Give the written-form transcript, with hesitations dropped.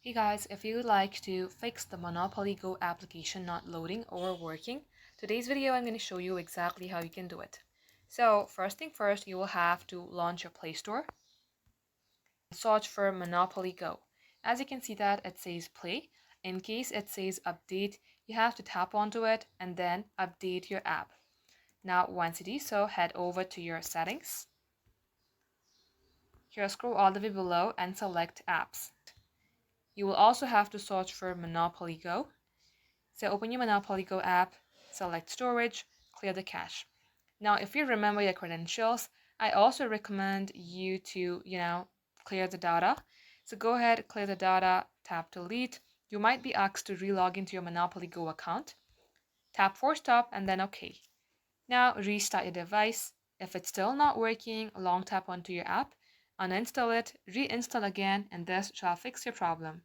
Hey guys, if you would like to fix the Monopoly Go application not loading or working, today's video I'm going to show you exactly how you can do it. So first thing first, you will have to launch your Play Store and search for Monopoly Go. As you can see that it says play. In case it says update, you have to tap onto it and then update your app. Now once you do so, head over to your settings. Here scroll all the way below and select apps. You will also have to search for Monopoly Go. So open your Monopoly Go app, select storage, clear the cache. Now, if you remember your credentials, I also recommend you to, clear the data. So go ahead, clear the data, tap delete. You might be asked to relog into your Monopoly Go account. Tap force stop and then OK. Now restart your device. If it's still not working, long tap onto your app, uninstall it, reinstall again, and this shall fix your problem.